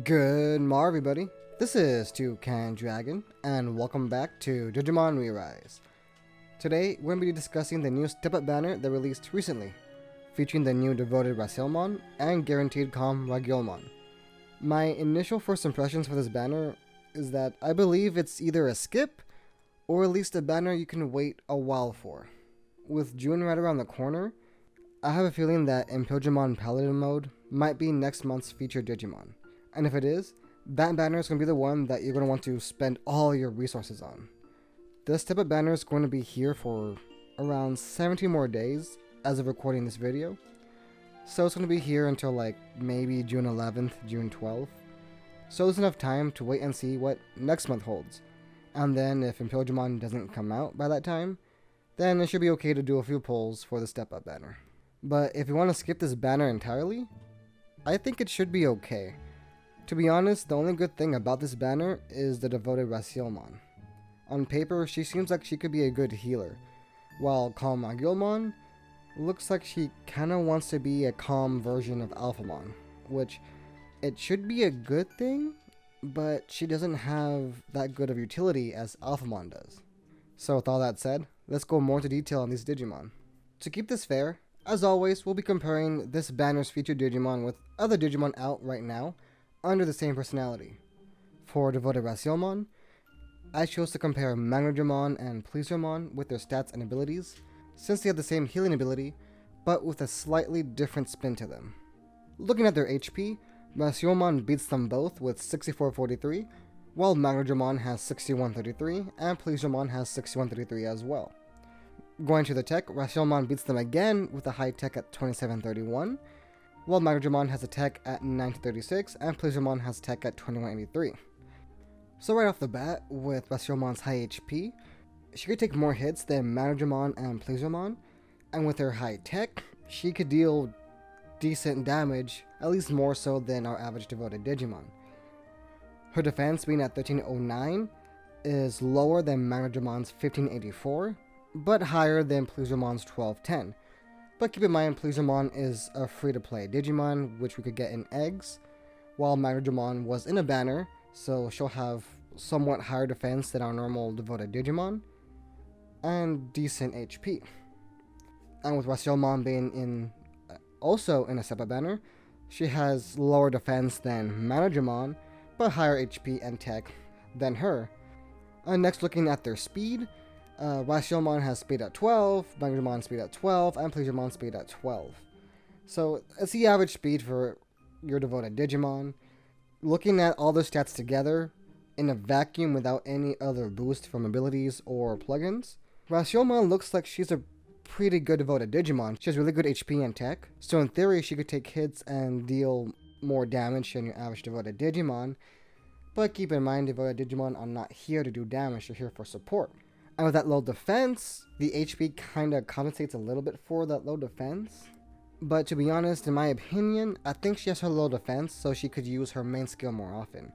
Good morning, everybody. This is Toucan Dragon, and welcome back to Digimon Rearise. Today, we're going to be discussing the new step-up banner that released recently, featuring the new devoted Riselmon and guaranteed Calm Raguelmon. My initial first impressions for this banner is that I believe it's either a skip, or at least a banner you can wait a while for. With June right around the corner, I have a feeling that Digimon Paladin mode might be next month's featured Digimon. And if it is, that banner is going to be the one that you're going to want to spend all your resources on. This step-up banner is going to be here for around 17 more days as of recording this video. So it's going to be here until like maybe June 11th, June 12th. So there's enough time to wait and see what next month holds. And then if Digimon doesn't come out by that time, then it should be okay to do a few polls for the step-up banner. But if you want to skip this banner entirely, I think it should be okay. To be honest, the only good thing about this banner is the devoted Raselmon. On paper, she seems like she could be a good healer, while Calm Raguelmon looks like she kinda wants to be a calm version of Alphamon, which it should be a good thing, but she doesn't have that good of utility as Alphamon does. So with all that said, let's go more into detail on these Digimon. To keep this fair, as always, we'll be comparing this banner's featured Digimon with other Digimon out right now, under the same personality. For devoted Raselmon, I chose to compare Digimon and Pleasermon with their stats and abilities, since they have the same healing ability, but with a slightly different spin to them. Looking at their HP, Raselmon beats them both with 6443, while Digimon has 6133, and Pleasermon has 6133 as well. Going to the tech, Raselmon beats them again with a high tech at 2731, while Digimon has a tech at 1936 and Pleasermon has tech at 2183. So right off the bat, with Raselmon's high HP, she could take more hits than Digimon and Pleasermon, and with her high tech, she could deal decent damage, at least more so than our average devoted Digimon. Her defense being at 1309 is lower than Digimon's 1584, but higher than Pleasermon's 1210. But keep in mind, Pleasermon is a free-to-play Digimon, which we could get in eggs, while Digimon was in a banner, so she'll have somewhat higher defense than our normal devoted Digimon, and decent HP. And with Raselmon being also in a separate banner, she has lower defense than Digimon, but higher HP and tech than her. Next, looking at their speed, Raselmon has speed at 12, Digimon speed at 12, and Pleasermon speed at 12. So it's the average speed for your devoted Digimon. Looking at all the stats together, in a vacuum without any other boost from abilities or plugins, Raselmon looks like she's a pretty good devoted Digimon. She has really good HP and tech, so in theory she could take hits and deal more damage than your average devoted Digimon. But keep in mind, devoted Digimon are not here to do damage, they're here for support. And with that low defense, the HP kinda compensates a little bit for that low defense. But to be honest, in my opinion, I think she has her low defense, so she could use her main skill more often.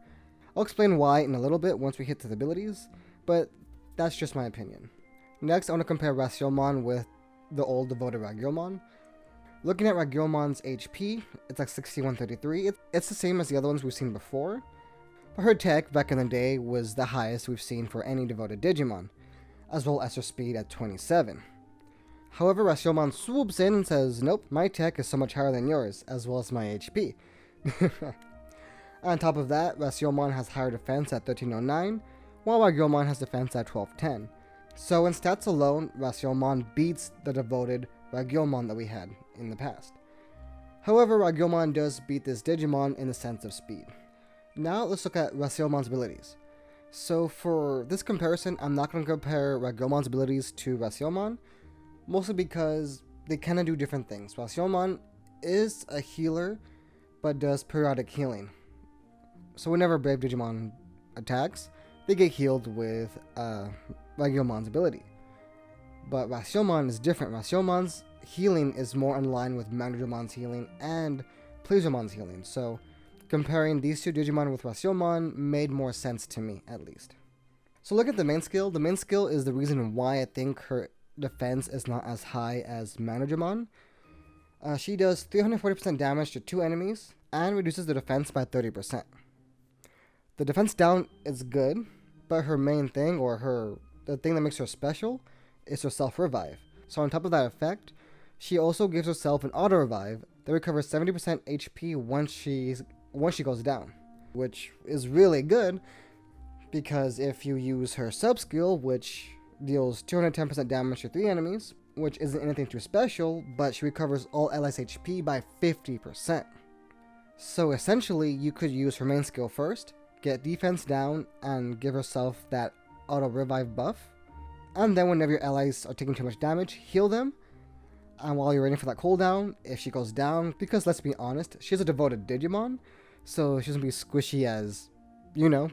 I'll explain why in a little bit once we hit to the abilities, but that's just my opinion. Next, I want to compare Raselmon with the old devoted Raguelmon. Looking at Raguelmon's HP, it's like 6133. It's the same as the other ones we've seen before, but her tech back in the day was the highest we've seen for any devoted Digimon, as well as her speed at 27. However, Raselmon swoops in and says, nope, my tech is so much higher than yours, as well as my HP. On top of that, Raselmon has higher defense at 1309, while Raguelmon has defense at 1210. So in stats alone, Raselmon beats the devoted Raguelmon that we had in the past. However, Raguelmon does beat this Digimon in the sense of speed. Now let's look at Raselmon's abilities. So for this comparison, I'm not going to compare Raguelmon's abilities to Raselmon, mostly because they kind of do different things. Raselmon is a healer, but does periodic healing. So whenever Brave Digimon attacks, they get healed with Raguelmon's ability. But Raselmon is different. Raselmon's healing is more in line with Digimon's healing and Pleasermon's healing. So comparing these two Digimon with Raselmon made more sense to me, at least. So look at the main skill. The main skill is the reason why I think her defense is not as high as Digimon. She does 340% damage to 2 enemies, and reduces the defense by 30%. The defense down is good, but her main thing, the thing that makes her special, is her self-revive. So on top of that effect, she also gives herself an auto-revive that recovers 70% HP once she goes down, which is really good, because if you use her sub-skill, which deals 210% damage to 3 enemies, which isn't anything too special, but she recovers all allies' HP by 50%. So essentially, you could use her main skill first, get defense down, and give herself that auto-revive buff, and then whenever your allies are taking too much damage, heal them, and while you're waiting for that cooldown, if she goes down, because let's be honest, she's a devoted Digimon, so she doesn't be squishy as, you know,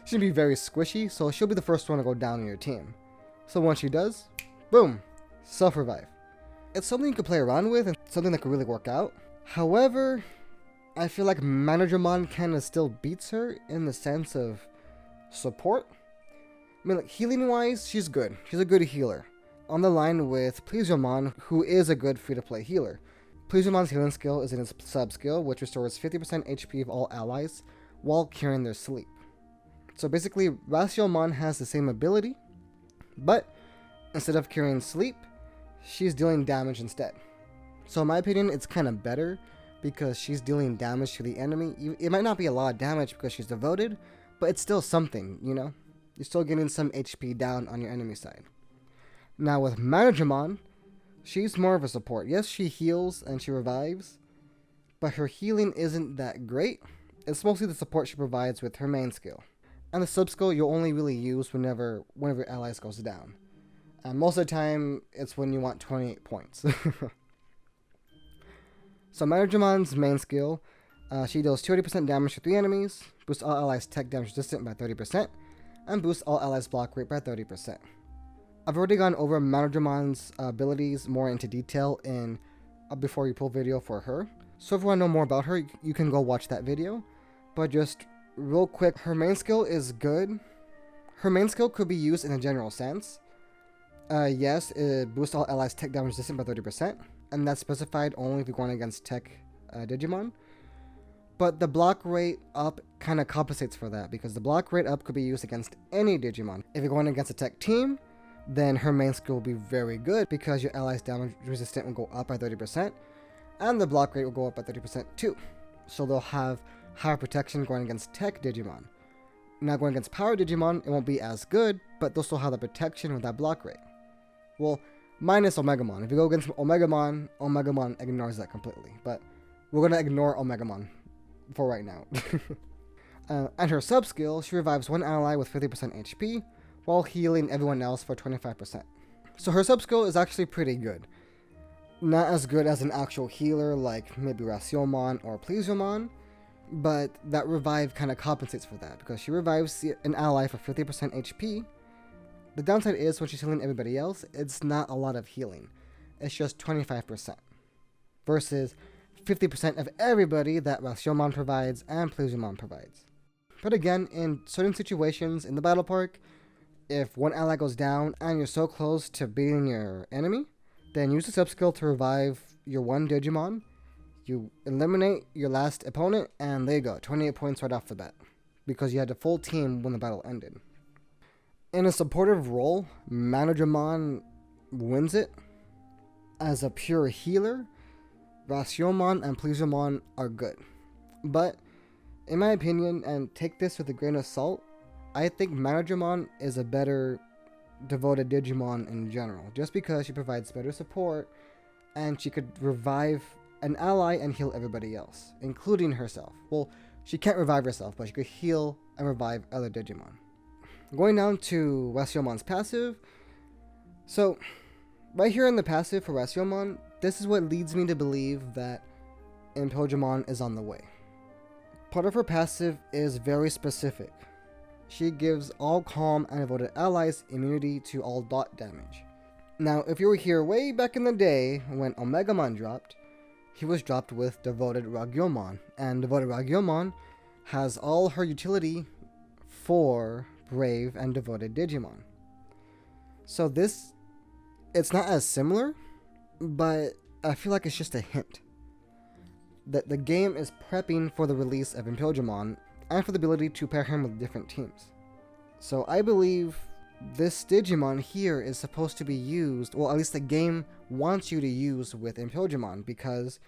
she'll be very squishy, so she'll be the first one to go down in your team. So once she does, boom, self-revive. It's something you could play around with and something that could really work out. However, I feel like Managermon kinda still beats her in the sense of support. I mean, like, healing-wise, she's good. She's a good healer. On the line with Pleasuremon, who is a good free-to-play healer. Pleasuremon's healing skill is in his sub-skill, which restores 50% HP of all allies while curing their sleep. So basically, Raselmon has the same ability, but instead of curing sleep, she's dealing damage instead. So in my opinion, it's kind of better because she's dealing damage to the enemy. It might not be a lot of damage because she's devoted, but it's still something, you know? You're still getting some HP down on your enemy side. Now with Managermon, she's more of a support. Yes, she heals and she revives, but her healing isn't that great. It's mostly the support she provides with her main skill. And the sub-skill you'll only really use whenever one of your allies goes down. And most of the time, it's when you want 28 points. So Managermon's main skill, she deals 200% damage to 3 enemies, boosts all allies' tech damage resistant by 30%, and boosts all allies' block rate by 30%. I've already gone over Managermon's abilities more into detail in a Before You Pull video for her. So if you want to know more about her, you can go watch that video. But just real quick, her main skill is good. Her main skill could be used in a general sense. Yes, it boosts all allies' tech damage resistant by 30%, and that's specified only if you're going against tech Digimon. But the block rate up kind of compensates for that, because the block rate up could be used against any Digimon. If you're going against a tech team, then her main skill will be very good, because your allies' damage resistant will go up by 30%, and the block rate will go up by 30% too. So they'll have higher protection going against tech Digimon. Now going against power Digimon, it won't be as good, but they'll still have the protection with that block rate. Well, minus Omegamon. If you go against Omegamon, Omegamon ignores that completely. But we're going to ignore Omegamon for right now. And her sub-skill, she revives one ally with 50% HP, while healing everyone else for 25%. So her sub-skill is actually pretty good. Not as good as an actual healer like maybe Raselmon or Pleasuremon, but that revive kind of compensates for that, because she revives an ally for 50% HP. The downside is when she's healing everybody else, it's not a lot of healing. It's just 25%. Versus 50% of everybody that Raselmon provides and Pleasuremon provides. But again, in certain situations in the battle park, if one ally goes down and you're so close to beating your enemy, then use the sub-skill to revive your one Digimon. You eliminate your last opponent, and there you go, 28 points right off the bat, because you had a full team when the battle ended. In a supportive role, Managermon wins it. As a pure healer, Raselmon and Pleasuremon are good. But, in my opinion, and take this with a grain of salt, I think Managermon is a better devoted Digimon in general, just because she provides better support, and she could revive an ally and heal everybody else, including herself. Well, she can't revive herself, but she could heal and revive other Digimon. Going down to Raselmon's passive. So, right here in the passive for Raselmon, this is what leads me to believe that Impelgemon is on the way. Part of her passive is very specific. She gives all calm and devoted allies immunity to all dot damage. Now, if you were here way back in the day when Omegamon dropped, he was dropped with devoted Raguelmon, and devoted Raguelmon has all her utility for brave and devoted Digimon. So this, it's not as similar, but I feel like it's just a hint that the game is prepping for the release of Impelgemon, and for the ability to pair him with different teams. So I believe this Digimon here is supposed to be used, well, at least the game wants you to use with Impilgimon, because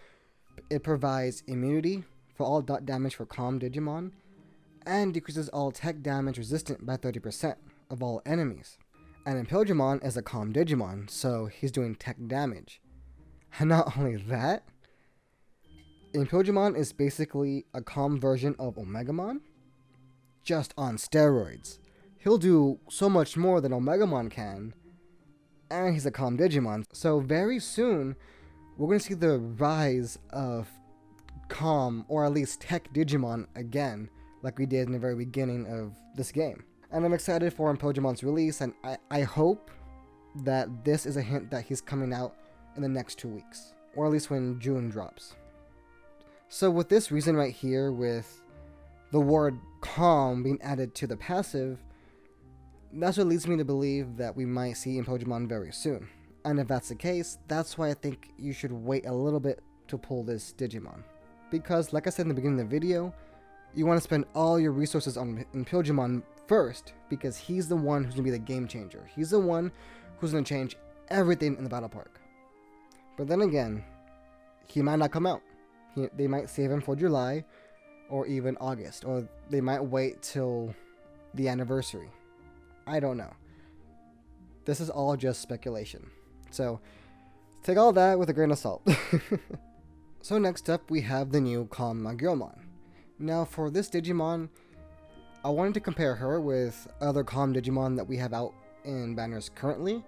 it provides immunity for all dot damage for Calm Digimon, and decreases all tech damage resistant by 30% of all enemies. And Impilgimon is a Calm Digimon, so he's doing tech damage. And not only that, Impilgimon is basically a Calm version of Omegamon, just on steroids. He'll do so much more than Omegamon can, and he's a Calm Digimon. So very soon, we're going to see the rise of Calm, or at least Tech Digimon again, like we did in the very beginning of this game. And I'm excited for Impilgimon's release, and I hope that this is a hint that he's coming out in the next 2 weeks, or at least when June drops. So with this reason right here, with the word Calm being added to the passive, that's what leads me to believe that we might see Impilgimon very soon. And if that's the case, that's why I think you should wait a little bit to pull this Digimon. Because, like I said in the beginning of the video, you want to spend all your resources on Impilgimon first, because he's the one who's going to be the game changer. He's the one who's going to change everything in the battle park. But then again, he might not come out. They might save him for July, or even August, or they might wait till the anniversary. I don't know. This is all just speculation. So, take all that with a grain of salt. So next up, we have the new Calm Raguelmon. Now for this Digimon, I wanted to compare her with other Calm Digimon that we have out in banners currently.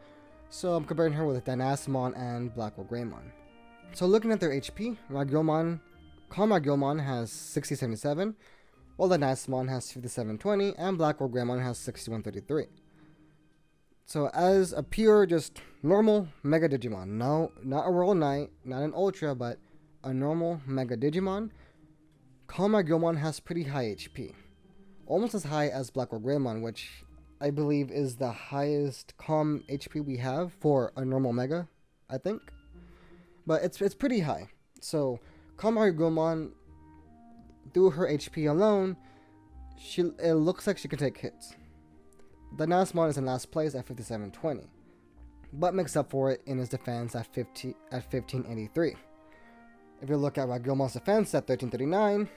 So I'm comparing her with Rasenmon and Raguelmon. So looking at their HP, Calm Raguelmon has 6077, while Rasenmon has 5720, and Raguelmon has 6133. So as a pure, just normal Mega Digimon, no, not a Royal Knight, not an Ultra, but a normal Mega Digimon, Calm Raguelmon has pretty high HP. Almost as high as Raguelmon, which I believe is the highest Calm HP we have for a normal Mega, I think. But it's pretty high. So Calm Raguelmon, through her HP alone, it looks like she can take hits. Rasenmon is in last place at 5720, but makes up for it in his defense at 1583. If you look at Raguelmon's defense at 1339,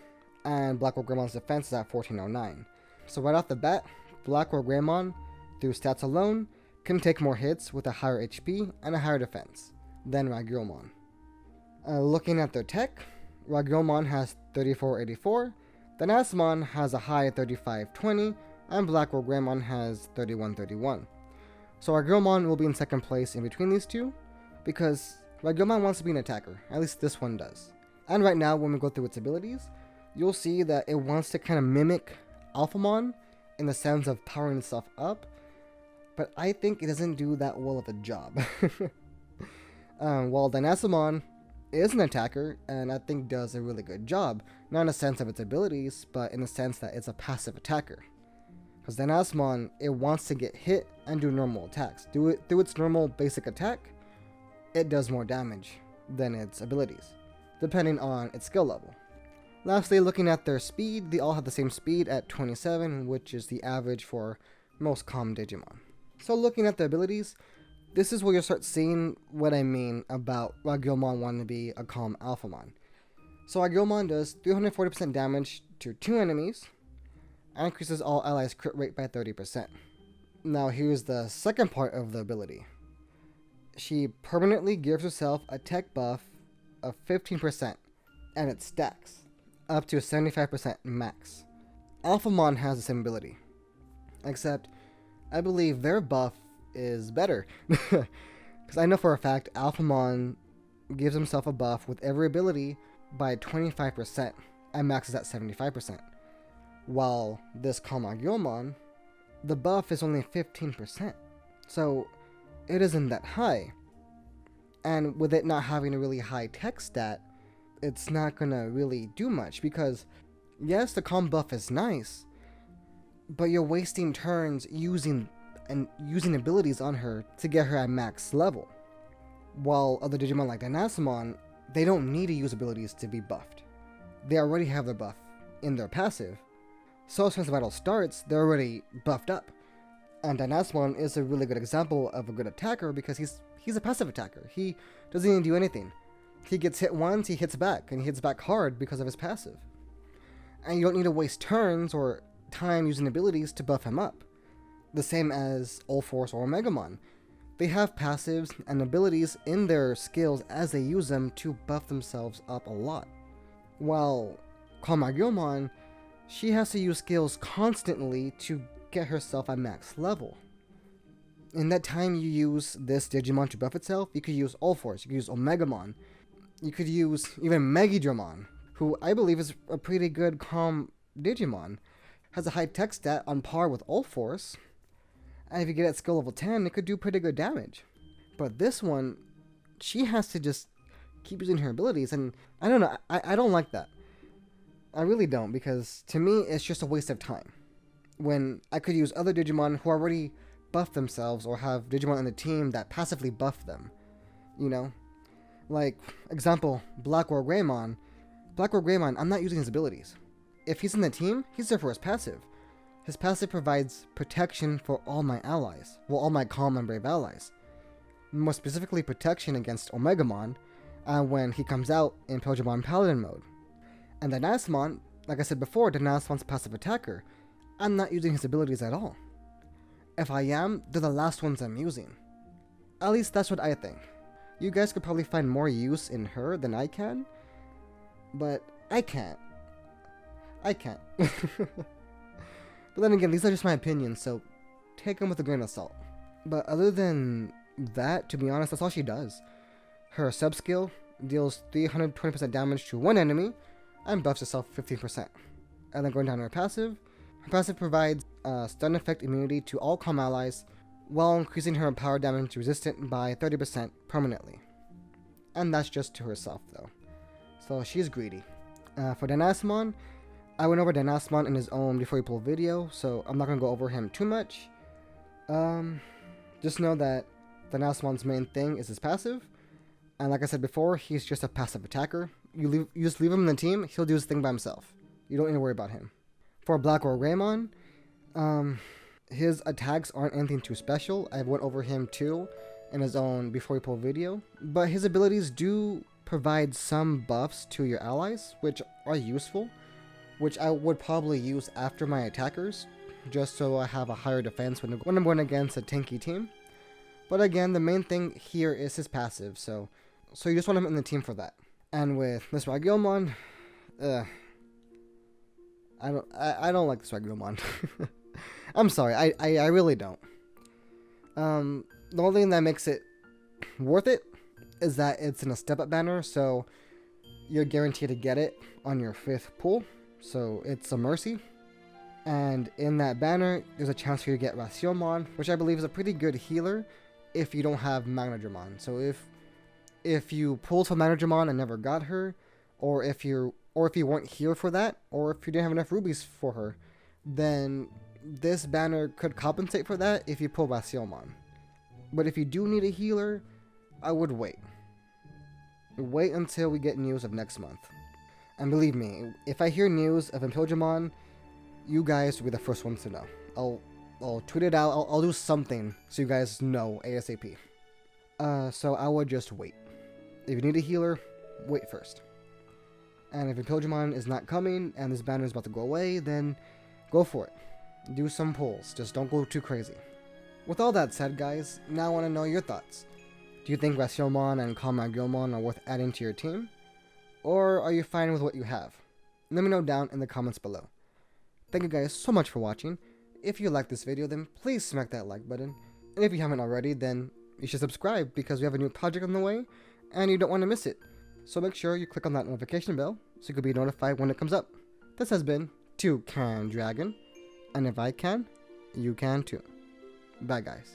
and Raguelmon's defense is at 1409. So right off the bat, Raguelmon, through stats alone, can take more hits with a higher HP and a higher defense than Raguelmon. Looking at their tech, Raguelmon has 3484, Rasenmon has a high 3520, and Raguelmon has 3131. So Raguelmon will be in second place in between these two, because Raguelmon wants to be an attacker, at least this one does. And right now, when we go through its abilities, you'll see that it wants to kind of mimic Alphamon in the sense of powering itself up, but I think it doesn't do that well of a job. While Rasenmon is an attacker, and I think does a really good job, not in the sense of its abilities, but in the sense that it's a passive attacker. Because Rasenmon, it wants to get hit and do normal attacks. Through its normal basic attack, it does more damage than its abilities, depending on its skill level. Lastly, looking at their speed, they all have the same speed at 27, which is the average for most Calm Digimon. So looking at the abilities, this is where you'll start seeing what I mean about Raguelmon wanting to be a Calm Alphamon. So Raguelmon does 340% damage to 2 enemies, and increases all allies' crit rate by 30%. Now here's the second part of the ability. She permanently gives herself a tech buff of 15%, and it stacks up to 75% max. Alphamon has the same ability, except I believe their buff is better. Because I know for a fact Alphamon gives himself a buff with every ability by 25% and maxes at 75%. While this Calm Raguelmon, the buff is only 15%. So it isn't that high. And with it not having a really high tech stat, it's not gonna really do much, because yes, the Calm buff is nice, but you're wasting turns using abilities on her to get her at max level. While other Digimon like Rasenmon, they don't need to use abilities to be buffed. They already have their buff in their passive, So as soon as the battle starts, they're already buffed up. And Rasenmon is a really good example of a good attacker because he's a passive attacker. He doesn't even do anything. He gets hit once, he hits back, and he hits back hard because of his passive. And you don't need to waste turns or time using abilities to buff him up. The same as Ulforce or Omegamon. They have passives and abilities in their skills as they use them to buff themselves up a lot. While Calm Raguelmon, she has to use skills constantly to get herself at max level. In that time you use this Digimon to buff itself, you could use Ulforce, you could use Omegamon, you could use even Megidramon, who I believe is a pretty good Calm Digimon. Has a high tech stat on par with Ulforce, and if you get at skill level 10, it could do pretty good damage. But this one, she has to just keep using her abilities, and I don't know, I don't like that. I really don't, because to me, it's just a waste of time. When I could use other Digimon who already buff themselves or have Digimon in the team that passively buff them. You know? Like, example, Rasenmon. Rasenmon, I'm not using his abilities. If he's in the team, he's there for his passive. His passive provides protection for all my allies. Well, all my calm and brave allies. More specifically, protection against Omegamon when he comes out in Digimon Paladin mode. And Rasenmon, like I said before, Rasenmon's a passive attacker. I'm not using his abilities at all. If I am, they're the last ones I'm using. At least that's what I think. You guys could probably find more use in her than I can, but I can't. But then again, these are just my opinions, so take them with a grain of salt. But other than that, to be honest, that's all she does. Her sub-skill deals 320% damage to one enemy, and buffs herself 15%. And then going down to her passive provides stun effect immunity to all calm allies, while increasing her power damage resistant by 30% permanently. And that's just to herself though. So she's greedy. For Rasenmon, I went over Rasenmon in his own Before You Pull video, so I'm not going to go over him too much. Just know that Rasenmon's main thing is his passive, and like I said before, he's just a passive attacker. You just leave him in the team, he'll do his thing by himself. You don't need to worry about him. For Rasenmon, his attacks aren't anything too special. I went over him too in his own Before You Pull video, but his abilities do provide some buffs to your allies, which are useful, which I would probably use after my attackers, just so I have a higher defense when I'm going against a tanky team. But again, the main thing here is his passive, so you just want him in the team for that. And with this Raguelmon, I don't like this Raguelmon. I'm sorry, I really don't. The only thing that makes it worth it is that it's in a step-up banner, so you're guaranteed to get it on your 5th pull, so it's a mercy. And in that banner, there's a chance for you to get Riselmon, which I believe is a pretty good healer if you don't have Digimon. So if you pulled for Digimon and never got her, or if you weren't here for that, or if you didn't have enough rubies for her, then this banner could compensate for that if you pull Riselmon. But if you do need a healer, I would wait. Wait until we get news of next month. And believe me, if I hear news of Digimon, you guys will be the first ones to know. I'll tweet it out, I'll do something so you guys know ASAP. So I would just wait. If you need a healer, wait first. And if Digimon is not coming and this banner is about to go away, then go for it. Do some pulls, just don't go too crazy. With all that said, guys, now I want to know your thoughts. Do you think Riselmon and Calm Raguelmon are worth adding to your team? Or are you fine with what you have? Let me know down in the comments below. Thank you guys so much for watching. If you liked this video, then please smack that like button. And if you haven't already, then you should subscribe because we have a new project on the way and you don't want to miss it. So make sure you click on that notification bell so you can be notified when it comes up. This has been 2 Can Dragon, and if I can, you can too. Bye guys.